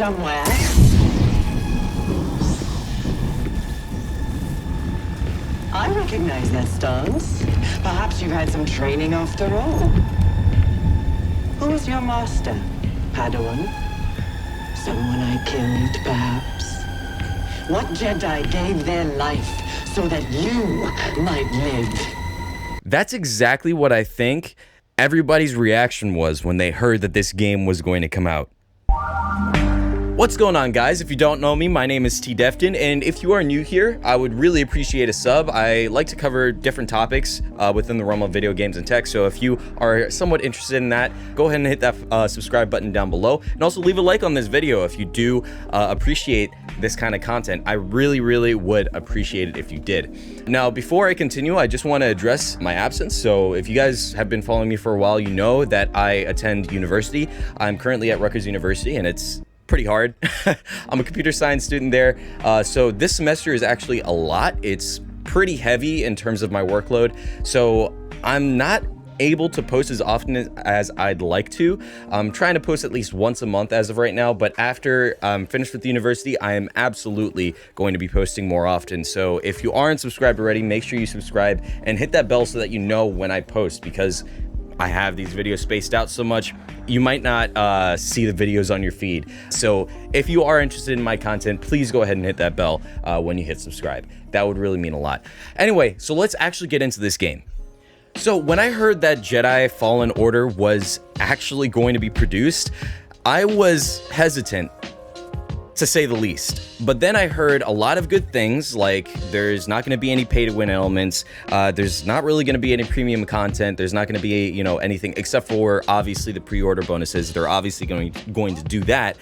somewhere. I recognize that stance. Perhaps you've had some training after all. Who was your master, Padawan? Someone I killed, perhaps? What Jedi gave their life so that you might live? That's exactly what I think everybody's reaction was when they heard that this game was going to come out. What's going on, guys? If you don't know me, my name is TDefton, and if you are new here, I would really appreciate a sub. I like to cover different topics within the realm of video games and tech, so if you are somewhat interested in that, go ahead and hit that subscribe button down below, and also leave a like on this video if you do appreciate this kind of content. I really would appreciate it if you did. Now, before I continue, I just want to address my absence. So if you guys have been following me for a while, you know that I attend university. I'm currently at Rutgers University, and it's pretty hard. I'm a computer science student there. So this semester is actually a lot. It's pretty heavy in terms of my workload. So I'm not able to post as often as I'd like to. I'm trying to post at least once a month as of right now, but after I'm finished with the university, I am absolutely going to be posting more often. So if you aren't subscribed already, make sure you subscribe and hit that bell so that you know when I post, because I have these videos spaced out so much, you might not see the videos on your feed. So if you are interested in my content, please go ahead and hit that bell when you hit subscribe. That would really mean a lot. Anyway, so let's actually get into this game. So when I heard that Jedi Fallen Order was actually going to be produced, I was hesitant, to say the least. But then I heard a lot of good things, like there's not going to be any pay-to-win elements, there's not really going to be any premium content, there's not going to be, you know, anything except for obviously the pre-order bonuses. They're obviously going to do that,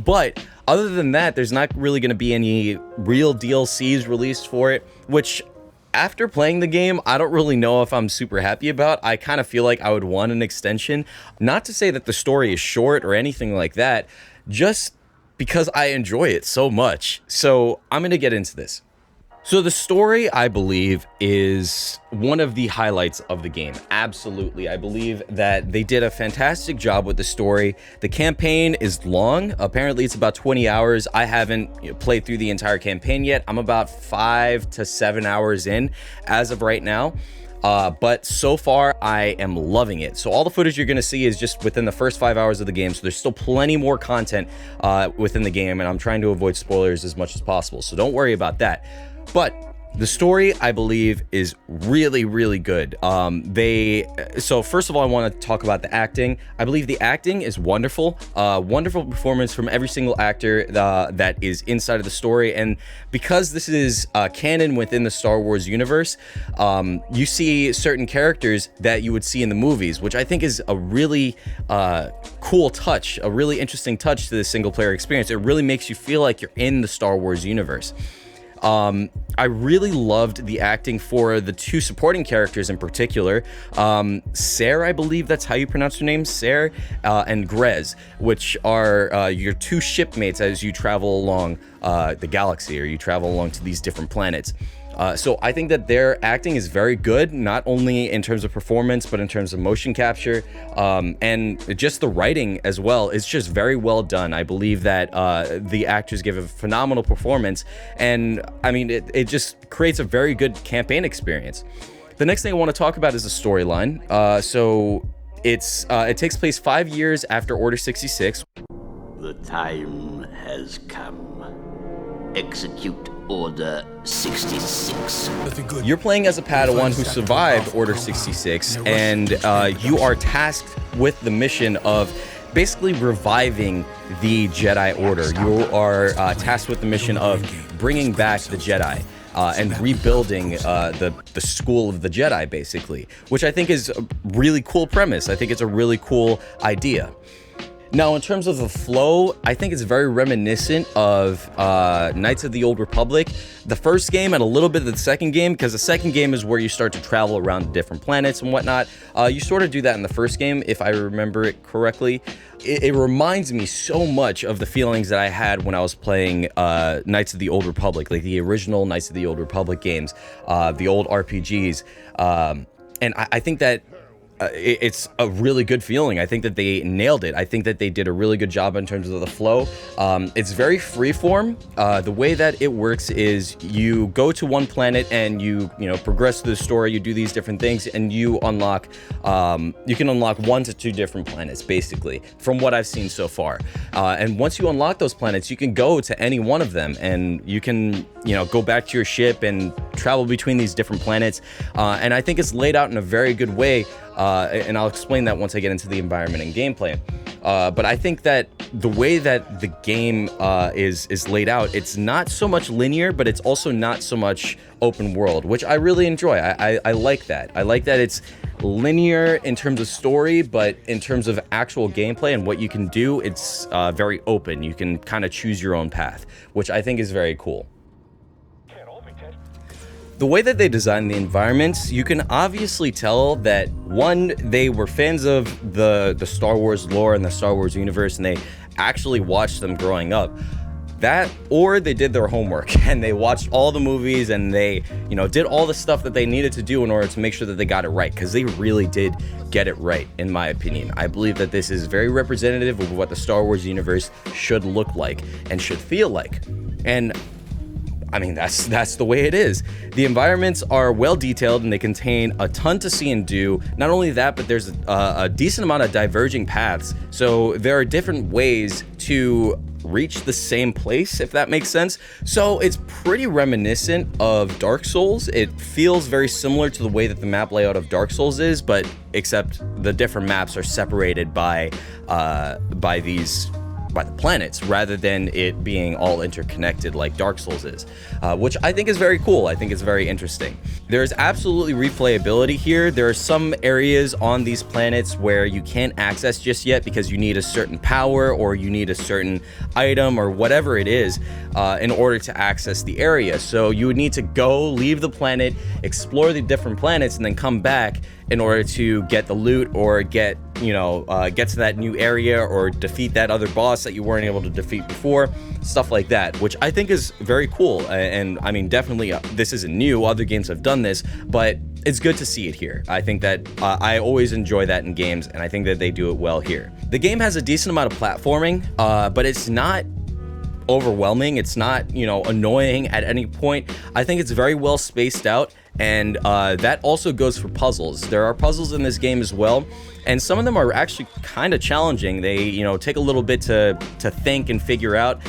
but other than that, there's not really going to be any real DLCs released for it, which after playing the game, I don't really know if I'm super happy about. I kind of feel like I would want an extension. Not to say that the story is short or anything like that, just because I enjoy it so much. So I'm going to get into this. So the story, I believe, is one of the highlights of the game. Absolutely. I believe that they did a fantastic job with the story. The campaign is long. Apparently it's about 20 hours. I haven't played through the entire campaign yet. I'm about 5 to 7 hours in as of right now. But so far I am loving it. So all the footage you're going to see is just within the first 5 hours of the game. So there's still plenty more content within the game, and I'm trying to avoid spoilers as much as possible. So don't worry about that. But the story, I believe, is really good. So first of all, I want to talk about the acting. I believe the acting is wonderful. Wonderful performance from every single actor that is inside of the story. And because this is canon within the Star Wars universe, you see certain characters that you would see in the movies, which I think is a really cool touch, a really interesting touch to the single player experience. It really makes you feel like you're in the Star Wars universe. I really loved the acting for the two supporting characters in particular. Sarah, I believe that's how you pronounce her name, Sarah, and Grez, which are your two shipmates as you travel along the galaxy, or you travel along to these different planets. So I think that their acting is very good, not only in terms of performance, but in terms of motion capture, and just the writing as well. It's just very well done. I believe that the actors give a phenomenal performance, and I mean, it just creates a very good campaign experience. The next thing I want to talk about is the storyline. So it takes place 5 years after Order 66. The time has come. Execute Order 66. You're playing as a Padawan who survived Order 66, and you are tasked with the mission of basically reviving the Jedi Order. You are tasked with the mission of bringing back the Jedi. And rebuilding the school of the Jedi, basically, which I think is a really cool premise. I think it's a really cool idea. Now, in terms of the flow, I think it's very reminiscent of Knights of the Old Republic, the first game, and a little bit of the second game, because the second game is where you start to travel around different planets and whatnot. You sort of do that in the first game, if I remember it correctly. It reminds me so much of the feelings that I had when I was playing Knights of the Old Republic, like the original Knights of the Old Republic games, the old RPGs. And I think that it's a really good feeling. I think that they nailed it. I think that they did a really good job in terms of the flow. It's very freeform. The way that it works is you go to one planet and you progress through the story. You do these different things and you unlock. You can unlock 1 to 2 different planets, basically, from what I've seen so far. And once you unlock those planets, you can go to any one of them and you can go back to your ship and travel between these different planets. And I think it's laid out in a very good way. And I'll explain that once I get into the environment and gameplay. But I think that the way that the game is laid out, it's not so much linear, but it's also not so much open world, which I really enjoy. I like that. I like that it's linear in terms of story, but in terms of actual gameplay and what you can do, it's very open. You can kind of choose your own path, which I think is very cool. The way that they design the environments, you can obviously tell that, one, they were fans of the Star Wars lore and the Star Wars universe, and they actually watched them growing up. That, or they did their homework and they watched all the movies and they, did all the stuff that they needed to do in order to make sure that they got it right, because they really did get it right, in my opinion. I believe that this is very representative of what the Star Wars universe should look like and should feel like. And I mean, that's the way it is. The environments are well detailed and they contain a ton to see and do. Not only that, but there's a decent amount of diverging paths. So there are different ways to reach the same place, if that makes sense. So it's pretty reminiscent of Dark Souls. It feels very similar to the way that the map layout of Dark Souls is, but except the different maps are separated by the planets rather than it being all interconnected like Dark Souls is, which I think is very cool. I think it's very interesting. There's absolutely replayability here. There are some areas on these planets where you can't access just yet because you need a certain power or you need a certain item or whatever it is in order to access the area. So you would need to go, leave the planet, explore the different planets, and then come back in order to get the loot or get to that new area or defeat that other boss that you weren't able to defeat before, stuff like that, which I think is very cool. And I mean, definitely this isn't new. Other games have done this, but it's good to see it here. I think that I always enjoy that in games, and I think that they do it well here. The game has a decent amount of platforming, but it's not overwhelming. It's not, annoying at any point. I think it's very well spaced out. And that also goes for puzzles. There are puzzles in this game as well, and some of them are actually kind of challenging. They, take a little bit to think and figure out.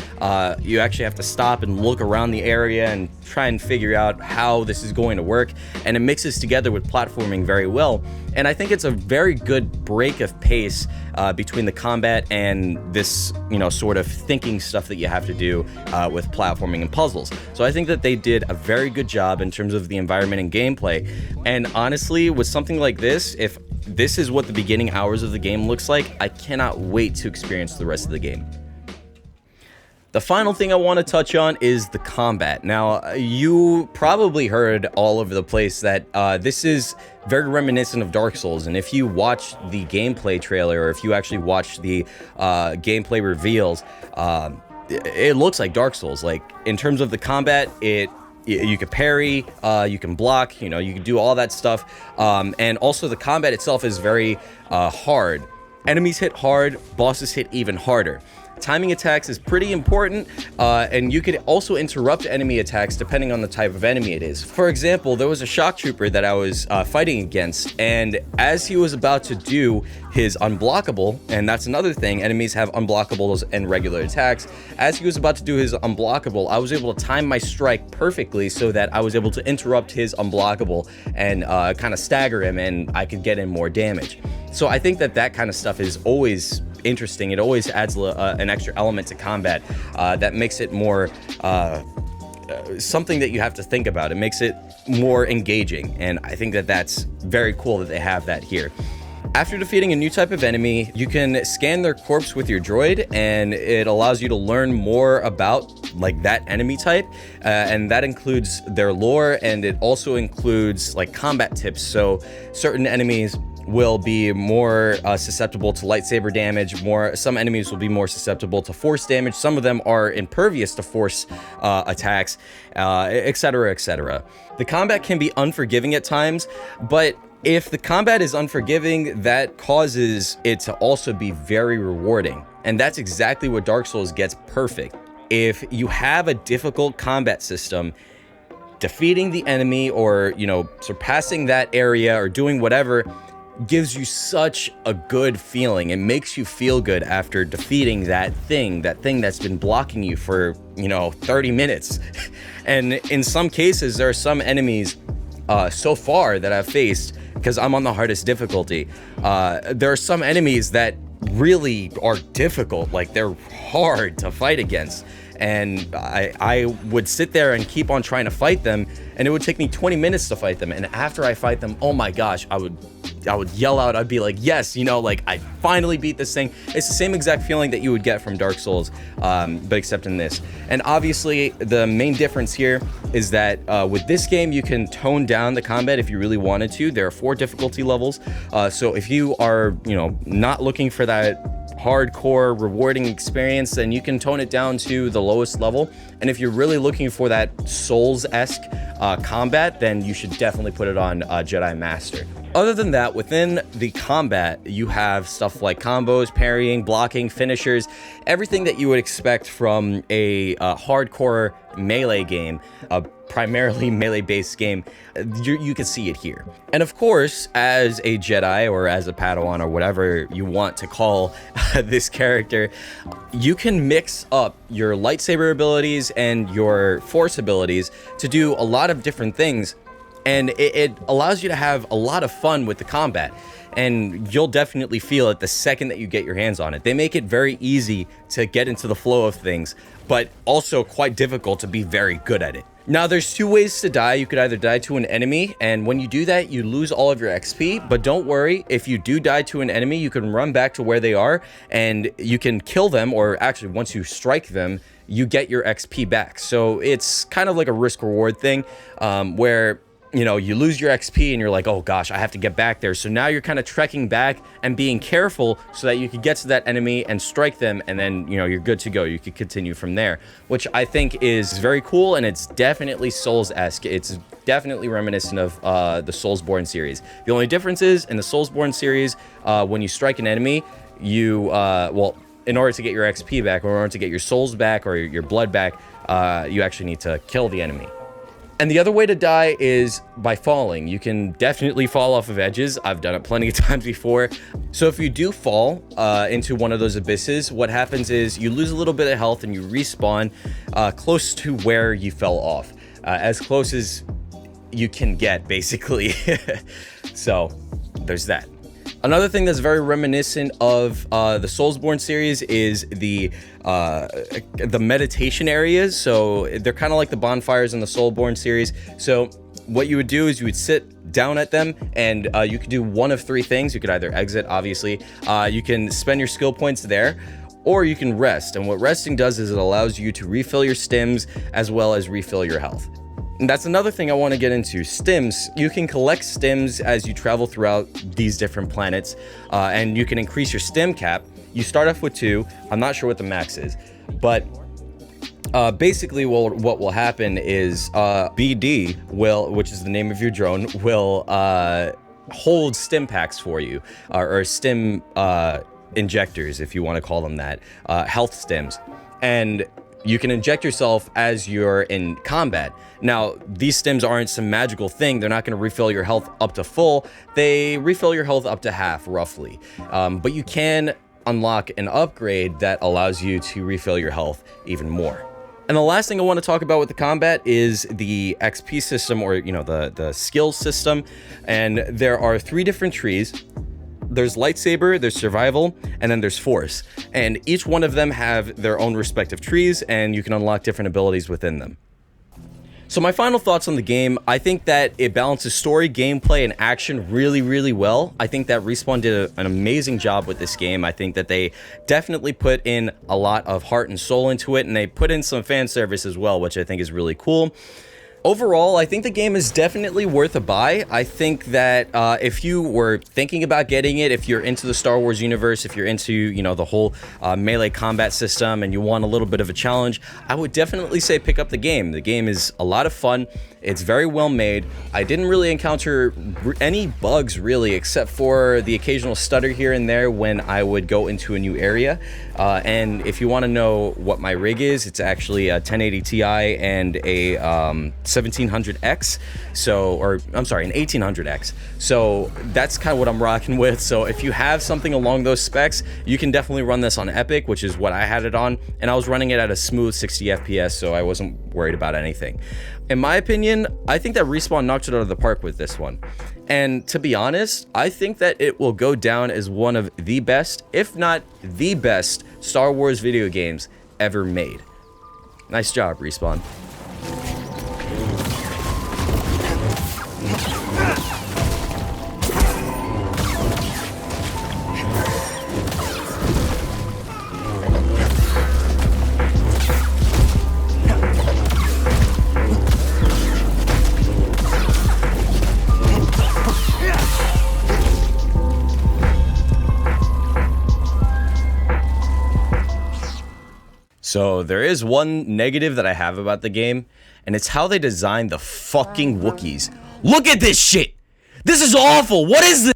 You actually have to stop and look around the area and try and figure out how this is going to work, and it mixes together with platforming very well. And I think it's a very good break of pace between the combat and this, sort of thinking stuff that you have to do with platforming and puzzles. So I think that they did a very good job in terms of the environment and gameplay. And honestly, with something like this, if this is what the beginning hours of the game looks like, I cannot wait to experience the rest of the game. The final thing I want to touch on is the combat. Now, you probably heard all over the place that this is very reminiscent of Dark Souls, and if you watch the gameplay trailer, or if you actually watch the gameplay reveals, it looks like Dark Souls. Like, in terms of the combat, you can parry, you can block, you can do all that stuff, and also the combat itself is very hard. Enemies hit hard, bosses hit even harder. Timing attacks is pretty important, and you could also interrupt enemy attacks depending on the type of enemy it is. For example, there was a shock trooper that I was fighting against, and as he was about to do his unblockable, and that's another thing, enemies have unblockables and regular attacks. As he was about to do his unblockable, I was able to time my strike perfectly so that I was able to interrupt his unblockable and kind of stagger him, and I could get in more damage. So I think that kind of stuff is always interesting. It always adds an extra element to combat that makes it more something that you have to think about. It makes it more engaging, and I think that that's very cool that they have that here. After defeating a new type of enemy, you can scan their corpse with your droid, and it allows you to learn more about like that enemy type, and that includes their lore, and it also includes like combat tips. So certain enemies will be more susceptible to lightsaber damage. Some enemies will be more susceptible to force damage. Some of them are impervious to force attacks, etc., etc. The combat can be unforgiving at times, but If the combat is unforgiving, that causes it to also be very rewarding. And that's exactly what Dark Souls gets perfect. If you have a difficult combat system, defeating the enemy or, surpassing that area or doing whatever gives you such a good feeling. It makes you feel good after defeating that thing that's been blocking you for, 30 minutes. And in some cases, there are some enemies so far that I've faced, because I'm on the hardest difficulty. There are some enemies that really are difficult, like they're hard to fight against. And I would sit there and keep on trying to fight them, and it would take me 20 minutes to fight them. And after I fight them, oh my gosh, I would yell out. I'd be like, yes, I finally beat this thing. It's the same exact feeling that you would get from Dark Souls, but except in this. And obviously, the main difference here is that with this game, you can tone down the combat if you really wanted to. There are 4 difficulty levels. So if you are, not looking for that hardcore rewarding experience, then you can tone it down to the lowest level. And if you're really looking for that Souls-esque combat, then you should definitely put it on Jedi Master. Other than that, within the combat, you have stuff like combos, parrying, blocking, finishers, everything that you would expect from a hardcore melee game, a primarily melee-based game. You can see it here. And of course, as a Jedi or as a Padawan or whatever you want to call this character, you can mix up your lightsaber abilities and your Force abilities to do a lot of different things. And it allows you to have a lot of fun with the combat. And you'll definitely feel it the second that you get your hands on it. They make it very easy to get into the flow of things, but also quite difficult to be very good at it. Now, there's 2 ways to die. You could either die to an enemy, and when you do that, you lose all of your XP. But don't worry, if you do die to an enemy, you can run back to where they are, and you can kill them, or actually, once you strike them, you get your XP back. So it's kind of like a risk-reward thing, where you lose your XP and you're like, oh gosh, I have to get back there. So now you're kind of trekking back and being careful so that you can get to that enemy and strike them, and then, you're good to go. You can continue from there, which I think is very cool, and it's definitely Souls-esque. It's definitely reminiscent of the Soulsborne series. The only difference is, in the Soulsborne series, when you strike an enemy, you, in order to get your XP back, or in order to get your souls back or your blood back, you actually need to kill the enemy. And the other way to die is by falling. You can definitely fall off of edges. I've done it plenty of times before. So if you do fall into one of those abysses, what happens is you lose a little bit of health and you respawn close to where you fell off. As close as you can get, basically. So there's that. Another thing that's very reminiscent of the Soulsborne series is the meditation areas. So they're kind of like the bonfires in the Soulsborne series. So what you would do is you would sit down at them, and you could do one of 3 things. You could either exit, obviously. You can spend your skill points there, or you can rest. And what resting does is it allows you to refill your stims as well as refill your health. And that's another thing I want to get into, stims. You can collect stims as you travel throughout these different planets, and you can increase your stim cap. You start off with 2. I'm not sure what the max is, but basically what will happen is BD will, which is the name of your drone, will hold stim packs for you, or stim injectors, if you want to call them that, health stims. And you can inject yourself as you're in combat. Now, these stims aren't some magical thing. They're not going to refill your health up to full. They refill your health up to half, roughly. But you can unlock an upgrade that allows you to refill your health even more. And the last thing I want to talk about with the combat is the XP system, or, the skill system. And there are 3 different trees. There's lightsaber, there's survival, and then there's force. And each one of them have their own respective trees, and you can unlock different abilities within them. So my final thoughts on the game, I think that it balances story, gameplay, and action really, really well. I think that Respawn did an amazing job with this game. I think that they definitely put in a lot of heart and soul into it, and they put in some fan service as well, which I think is really cool. Overall, I think the game is definitely worth a buy. I think that if you were thinking about getting it, if you're into the Star Wars universe, if you're into, the whole melee combat system and you want a little bit of a challenge, I would definitely say pick up the game. The game is a lot of fun. It's very well made. I didn't really encounter any bugs really, except for the occasional stutter here and there when I would go into a new area. And if you want to know what my rig is, it's actually a 1080 Ti and a 1700X. I'm sorry, an 1800X. So that's kind of what I'm rocking with. So if you have something along those specs, you can definitely run this on Epic, which is what I had it on. And I was running it at a smooth 60 FPS, so I wasn't worried about anything. In my opinion, I think that Respawn knocked it out of the park with this one. And to be honest, I think that it will go down as one of the best, if not the best, Star Wars video games ever made. Nice job, Respawn. So there is one negative that I have about the game, and it's how they designed the fucking Wookiees. Look at this shit! This is awful! What is this?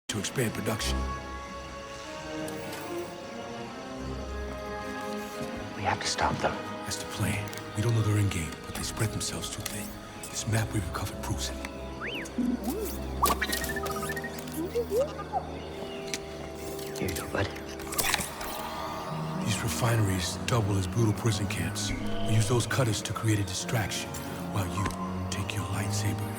To expand production. We have to stop them. That's the plan. We don't know they're in game, but they spread themselves too thin. This map we recovered proves it. Here you go, bud. These refineries double as brutal prison camps. We use those cutters to create a distraction, while you take your lightsaber